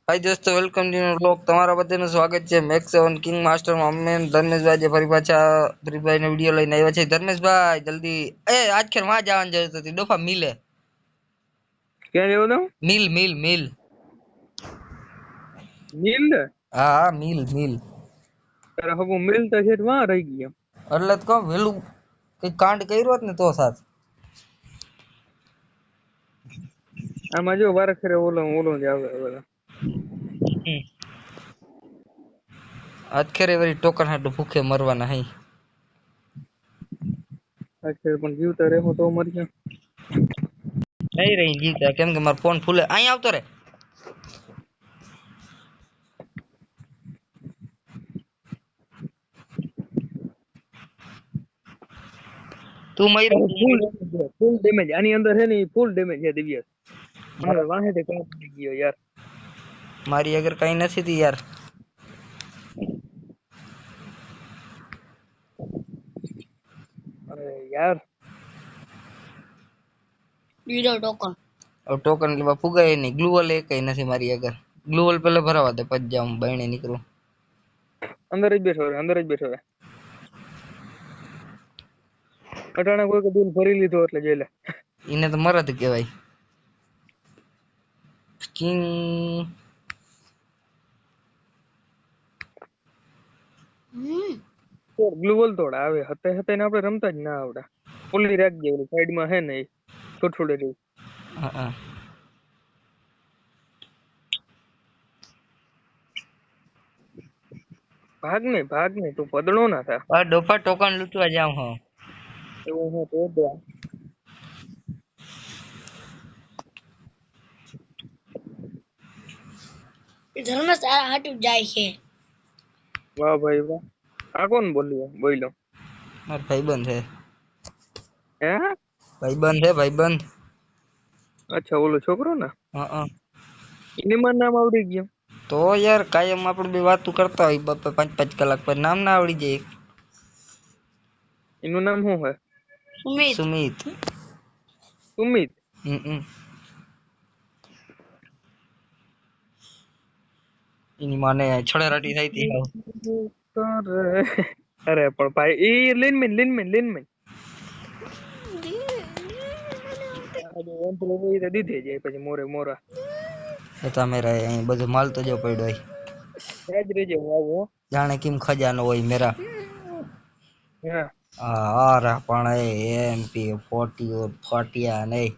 हाय दोस्तों, welcome to vlog. તમારા બધાનું સ્વાગત છે મેક્સ 7 કિંગ માસ્ટરમાં। અમે ધર્મેશભાઈ જે ફરી પાછા ફ્રીફાયરનો વિડિયો લઈને આવ્યા છે। ધર્મેશભાઈ જલ્દી આજ ખેર માં જવાની જરૂર હતી ડોફા મિલે। ક્યાં જેવો તો મિલ મિલ મિલ મિલ હા મિલ મિલ તારે હગું મિલ તો છે વાં રહી ગયો એટલે તો કહું વેલું કઈ કાંડ કર્યો હોત ને તો સાથ। આમાં જો વારે ખરે ઓલો જ આવે બધા આજ ખેરે વરી ટોકન હાટુ ભૂખે મરવાના હઈ। અચ્છા પણ જીવતા રહેવો તો મરી ગયા નહીં રહી જીતા કેમ કે મારો ફોન ફૂલે। અહીં આવતો રે તું મયરો ફૂલ ડેમેજ આની અંદર છે ને ફૂલ ડેમેજ છે દિવ્યા મને વાહે તે કામ પડી ગયો યાર મારી અગર કઈ નથી તી યાર। અરે યાર લીડો ટોકન अब टोकन लेवा फुगाय नहीं। ग्लूवल एक कहीं નથી મારી આગળ। ગ્લુવલ પેલે ભરાવા દે પછી જાઉં બાયણે નીકળું। અંદર જ બેઠો રે અટાણા કોઈ દિલ ભરી લીધો એટલે જેલે એને તો મરદ કહેવાય। કિંગ ગ્લુવલ તોડ આવે હતે ને આપણે રમતા જ ના આવડે ઓલી રાખજે ઓલી સાઈડમાં હે ને છોડે રહી હા ભાગ ને તું પદળો ના થા આ ડોફા ટોકન લૂટવા જાઉં હું। એવું હું તો દે ધર્મેશ તારા હાટું જાય છે। વાહ ભાઈ વાહ આ કોણ બોલ્યો મારો ભાઈબંધ છે। હે ભાઈબંધ છે ભાઈબંધ। અચ્છા ઓલો છોકરો ને હા એની માં નામ આવડી ગયું તો યાર કાયમ આપણે બે વાતો કરતા હોય બપે 5-5 કલાક પર નામ ના આવડી જાય। એનું નામ શું હે સુમિત સુમિત એની માને છળેરાટી થઈ હતી અરે પણ ભાઈ એ લીનમેન દીધે જાય પછી મોરા હતા મેરા અહીં બધું માલ તો જો પડ્યો હોય ત્યાં જ રેજે હું આવું જાણે કેમ ખજાનો હોય મેરા। હા અરે પણ એમપી 40 ફાટિયા નહીં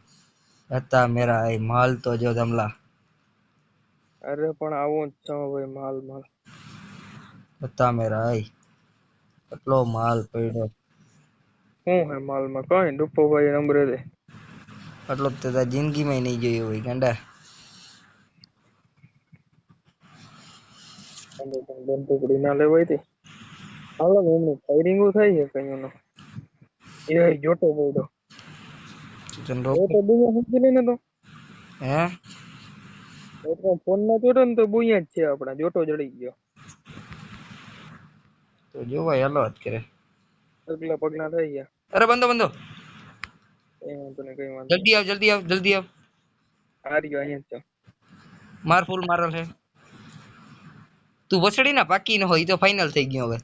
હતા મેરા એ માલ તો જો ધમલા અરે પણ આવું જ છો ભાઈ માલ હતા મેરા એટલો માલ પડ્યો શું હે માલમાં કઈ ડુપ્પો ભાઈ નંબરે દે એટલો તો જિંદગીમાં નહીં જોયું હોય ગાંડા। ટુકડી ના લેવાય તે હાલો એમની ફાયરિંગ થાય છે કઈ એ જોટો બોડો તો બુયા સમજી લઈને તો હે ફોન ના જોટો ને તો બુયા જ છે આપડા જોટો જડી ગયો તો જોવાય હાલો વાત કરે પગલા થઈ ગયા અરે બંધો એ વાંધો નહીં કઈ વાંધો જલ્દી આવ આ રહ્યો અહીંયા જ છે માર ફૂલ મારલ છે। તું વસડી ના બાકી ન હોય તો ફાઇનલ થઈ ગયો હવે।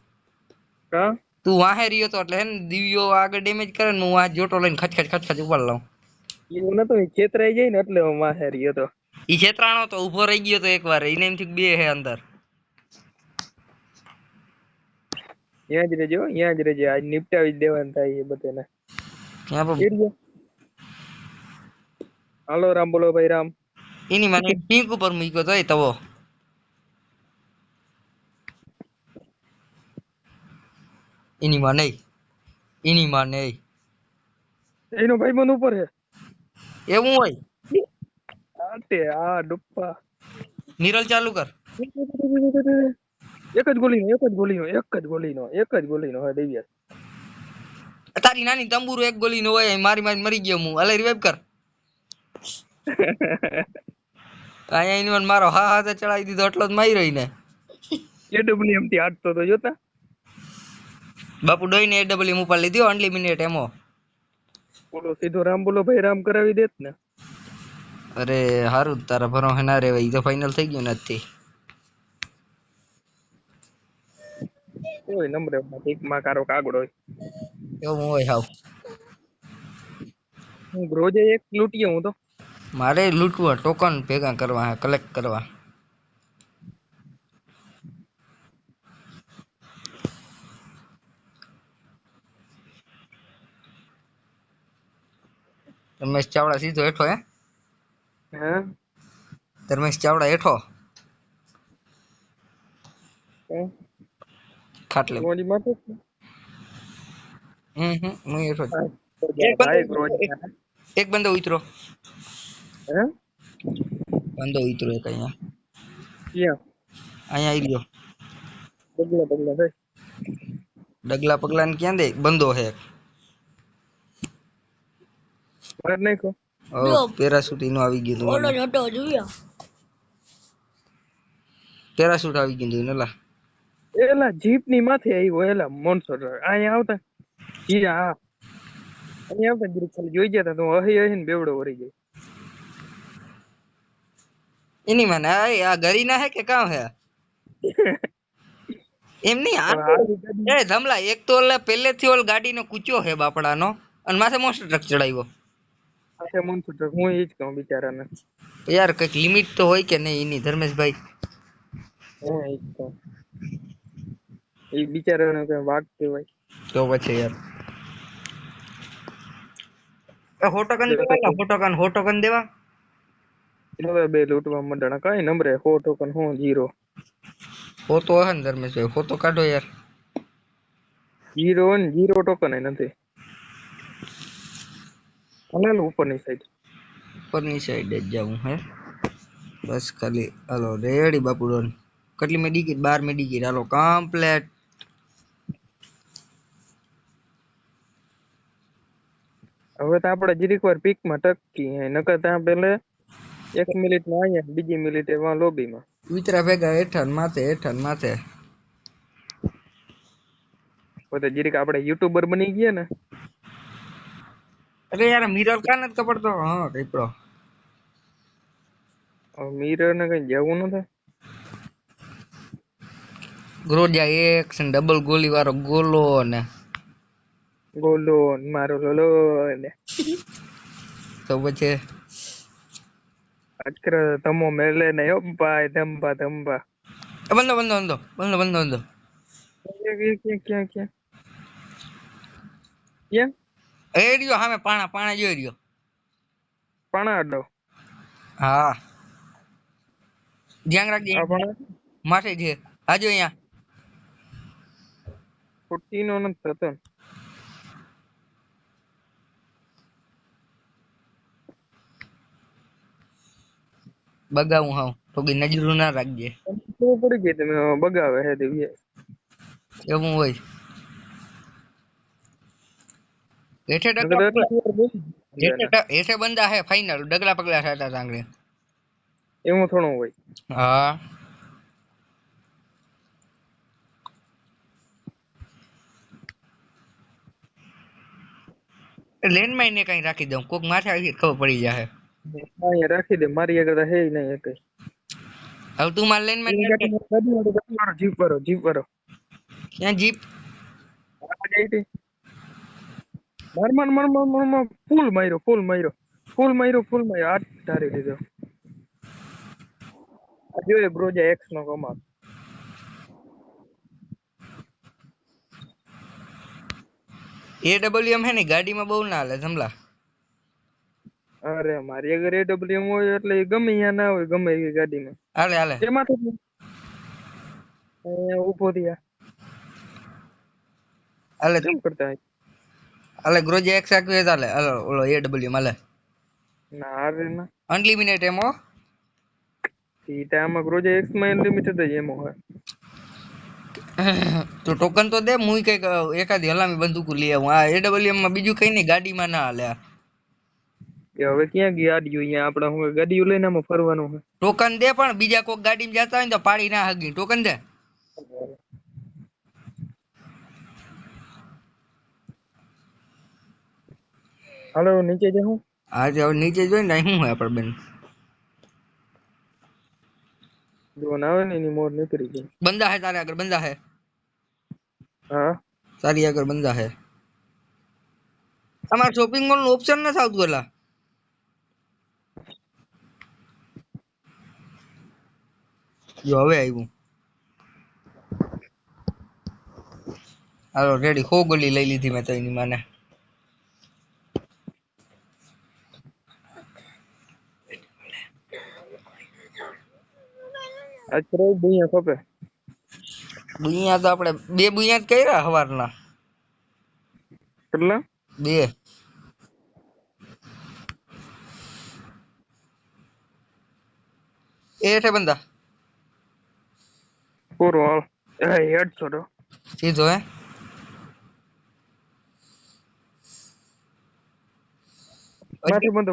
કા તું વાહે રહ્યો તો એટલે હે ને દિવ્યો આગળ ડેમેજ કરે ને હું આ જોટો લઈને ખચખચ ઉપાડ લઉં। એવું નતો છેતરાઈ જાય ને એટલે હું માહે રહ્યો તો ઈ છેતરાણો તો ઉભો રહી ગયો તો એકવાર એને એમથી બે હે અંદર ત્યાં જ રહેજો આજ નિપટાવી જ દેવાનું થાય એ બધાને ત્યાં પર હાલો રામ બોલો ભાઈ રામ એની મને પિંક ઉપર મૂક્યો તો એ તવો એની માં નહીં એનો ભાઈબંધ ઉપર છે એવું હોય આ ડુપ્પા નિરલ ચાલુ કર એક જ ગોલીનો હે દેવિયા તારી નાની તંબુરો એક ગોલી નો હોય મારી મરી ગયો હું અલે રિવાઇવ કર આયા એની મને મારો હા ચડાવી દીધો એટલો જ મારી રહી ને એડબ્લ્યુએમ થી આટતો તો જોતા બાપુ ડોઈને એડબ્લ્યુએમ ઉપર લીધો અનલિમિટેડ એમો બોલો સીધો રામ બોલો ભાઈ રામ કરાવી દેત ને અરે હારું તારા ભરોસે ના રેવાય ઈ તો ફાઇનલ થઈ ગયું નથી કોઈ નંબરે ટીકમાં કારો કાગડો હોય. એવું હોય હાવ હું રોજે એક લૂંટીએ હું તો. મારે લૂંટવા ટોકન ભેગા કરવા હે કલેક્ટ કરવા રમેશ ચાવડા સીધો હેઠો હે હે ધર્મેશ ચાવડા હેઠો ખાટલે તમારી માથે હું હેઠો જ. ભાઈ રોજ એક બંદો ઉતરો હે બંદો ઉતરો એક અહીંયા ક્યાં અહીંયા આવી ગયો પગલા પગલા ભાઈ ડગલા પગલા ને ક્યાં દે બંદો હે માર નાખો પેરાશૂટ નું આવી ગયું ઓલો તું જોતો જોયો પેરાશૂટ આવી ગયું તું નલા એલા જીપ ની માથે આવ્યો એલા મોનસોર અહીંયા આવતા જી હા અહીંયા આવતા જીપ ખાલી જોઈ ગયા તો અહી અહી ને બેવડો વરી ગયો એની મને આ ગરી ના હે કે કામ હે એમ નહીં એ ધમલા એક તો ઓલા પહેલેથી ઓલ ગાડીનો કૂચ્યો હે બાપડાનો અને માથે મોસ્ટર ટ્રક ચડાવ્યો આખે મોનસોર હું ઈ જ કહું બિચારાને યાર કઈક લિમિટ તો હોય કે નહીં એની ધર્મેશભાઈ હું ઈ જ કહું એ બિચારાને કઈ વાગ કહેવાય તો પછી યાર હોટોકન દેવા હવે બે લૂંટવા મંડણા કઈ નંબરે 100 ટોકન હું 0 હોતો હે ને ધર્મેશભાઈ હોતો કાઢો યાર 0 ને 0 ટોકન નથી અને ઉપરની સાઈડ જ જાવું હે બસ ખાલી હાલો રેડી બાપુડોન કેટલી મેડિકેટ 12 મેડિકેટ હાલો કમ્પ્લીટ હવે તો આપણે જીરીક વાર પીક માં ટકી હે નકર ત્યાં પેલે 1 મિનિટ માં અહીંયા બીજી મિનિટે વા લોબી માં વિતરા ભેગા હેઠળ માથે તો જીરીક આપણે યુટ્યુબર બની ગયા ને અરે યાર મિરર કાન જ કપડતો હા કઈપડો મિરર ને કઈ જવું નથી ગ્રોજા એક છે ડબલ ગોલી વાળો ગોલો મારો લોલો ને તો પછી અચકર તમો મેલે ને ઓ ભાઈ ધંબા બંધો ક્યાં એ રહ્યો સામે પાણા જોઈ રહ્યો પાણા અડો હા ધ્યાન રાખજે આ પાણા માથે છે આજો અહીંયા ફૂટી નો નથી થતો બગાવું હાવ તો કે નજરું ના રાખજે શું પડી ગઈ તમે બગાવે હે દિવ્ય એવું હોય હેઠે બંદા હે ફાઇનલ ડગલા પગલા થતા ચાંગડે એવું થોડું હોય હા લેન્ડમાઇન ને કઈ રાખી દઉં કોક માથે આવી ખબર પડી જાય અહીંયા રાખી દે મારી આગળ હે નહીં કઈ હવે તું માર લેન્ડમાઇન જીપ કરો ક્યાં જીપ માર ફૂલ માર્યો આઠ ધારી દીધો આ જોઈએ બ્રોજા એક્સ નો કમાલ AWM હે ને ગાડીમાં બહુ ના હાલે જમલા અરે મારી આગળ AWM હોય એટલે એ ગમે ત્યાં ના હોય ગમે એવી ગાડીમાં હાલે એમાં તો અહીંયા ઊભો થયા હાલે કેમ કરતા હાલે ગ્રોજા એક્સ આક્યું હાલે ઓલો AWM હાલે ના અરે ના અનલિમિટેડ એમો સીટા આમાં ગ્રોજા એક્સ માં અનલિમિટેડ જ એમો હોય તો ટોકન તો દે મુઈ કઈક એકાદી હલામી બંદૂક લઈ આવું આ AWM માં બીજું કઈ નહીં ગાડીમાં ના હાલે કે હવે ક્યાં ગયા ગાડીઓ અહીંયા આપણે હું ગાડીઓ લઈને આમાં ફરવાનું છે ટોકન દે પણ બીજા કોક ગાડીમાં જતા હોય ને તો પાડી ના હગી ટોકન દે હાલો નીચે જાઉં આજે હવે નીચે જોઈ ને શું હોય આપડે બેન જોન આવે ને એની મોર નીકળી ગઈ. बंदा है तारे अगर बंदा है હા तारी अगर बंदा है हमारा शॉपिंग मॉल ऑप्शन ना साउथ गोला जो हवे आयु हालो रेडी खो गोली लई लीधी मैं तो एनी माने આજ કરો દુનિયા ખપે. बुइया तो आपने बे बुइया ज कर्या हवाરના કેટલા बे एट है बंदा પૂરો હાલ હેડ છોડો. सीधो है માથે બંધો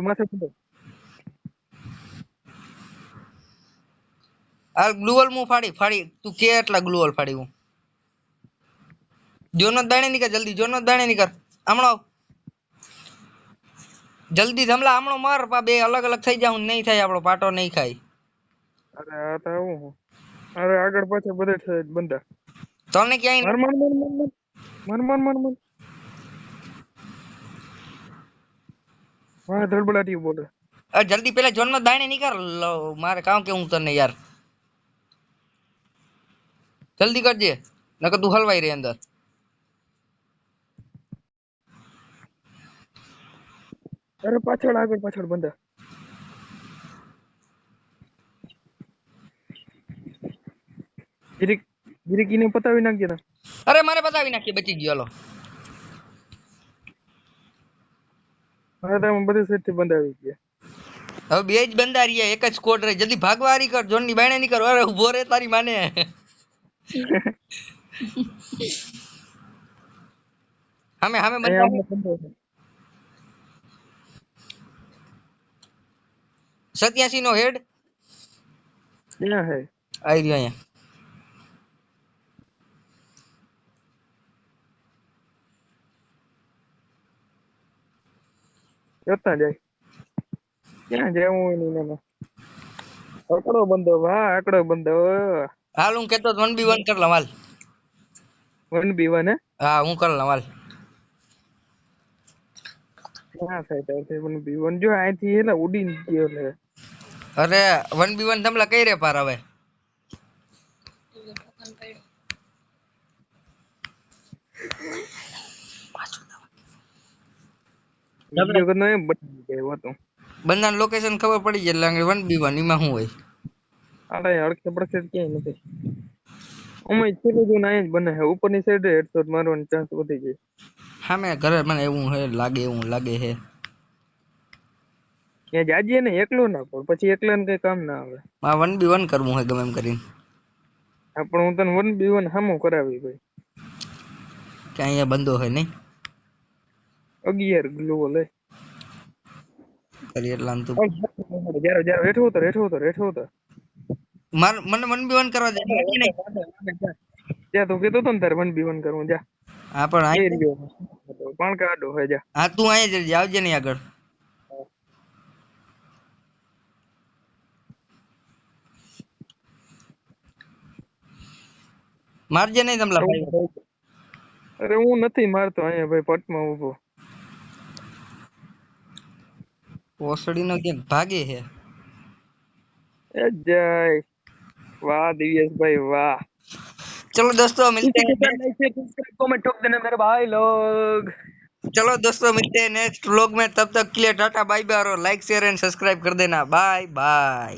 आ ग्लूवल मु फाड़ी फाड़ी तू के એટલા ग्लूवल फाड़ी हूं जोनो दाणे निकर जल्दी जोनो दाणे निकर हमणो जल्दी धमला हमणो मार पा बे अलग अलग થઈ જાઉં નહીં થાય આપણો પાટો નહીં ખાય. અરે આ તો આવું હું. અરે આગળ પાછળ બધે છે બંદા. તને ક્યાંય મર મર મર મર મર મર મર મર હા ધડબડાટી બોલે. જલ્દી પેલા જોન નો દાણે નીકળ મારે કામ કે હું તને યાર જલ્દી કરજે નકર તું હલવાઈ રે અંદર અરે પાછળ આગળ પાછળ બંદા. જીરીક જીરીક ઈને પતાવી નાખજે ને. અરે મારે બતાવી નાખી બચી ગયો લો હા તો બધી સાઈડ થી બંધ આવી ગયા. હવે બે જ બંદા રહ્યા એક જ સ્કોડ રે જલ્દી ભાગવા હારી કર જોન ની બાણે ની કર અરે ઉભો રે તારી માને હમે હમે બંદા અહીંયા 87 નો હેડ ક્યાં હે આવી રહ્યો અહીંયા જોતા જાય ક્યાં જવું હોય નહીં મને. આકડો બંદો વાહ આકડો બંદો હાલ હું કેતો 1v1 કર લવાલ 1v1 હે. હા હું કર લવાલ ક્યાં થાય તો 1v1 જો અહીંથી એટલે ઉડીને ગયો લે. અરે 1v1 ધમલા કઈ રે પાર હવે ટોકન પડ્યો વિડિયો કરનો એમ બની ગયો હતો. બંદા લોકેશન ખબર પડી જાય એટલે 1v1 એમાં શું હોય આડે અડકે પડકે ક્યાંય નથી. ઓમય છેલ્લું જો ના જ બને છે ઉપરની સાઈડ હેડશોટ મારવાનો ચાન્સ વધી જાય. હા મેં ઘરે મને એવું લાગે હે ત્યાં જાજીએ ને એકલો ના પણ પછી એકલાને કઈ કામ ના આવે. આ 1v1 કરવું હોય ગમે એમ કરીને હા પણ હું તને 1v1 હામો કરાવી ભાઈ. કે અહીંયા બંધો હોય નહીં 11 ગ્લો લે કરી એટલા તું જારો જારો હેઠો ઉતર મને 1v1 કરવા દે જા તું કીધું તો ને તારે 1v1 કરવું જા. હા પણ એ રહ્યો પણ કાઢો હે જા. હા તું અહીંયા જલ્દી આવજે નહીં આગળ મારજે નહીં તમલા ભાઈ અરે હું નથી મારતો અહીંયા ભાઈ પટમાં ઉભો. ઓસડી નો કે ભાગે હે એ જય વાહ દિવ્યેશભાઈ વાહ. चलो दोस्तों मिलते हैं कमेंट ठोक देना मेरे भाई लोग. चलो दोस्तों मिलते हैं नेक्स्ट व्लॉग में तब तक के लिए टाटा बाय बाय और लाइक शेयर एंड सब्सक्राइब कर देना बाय बाय.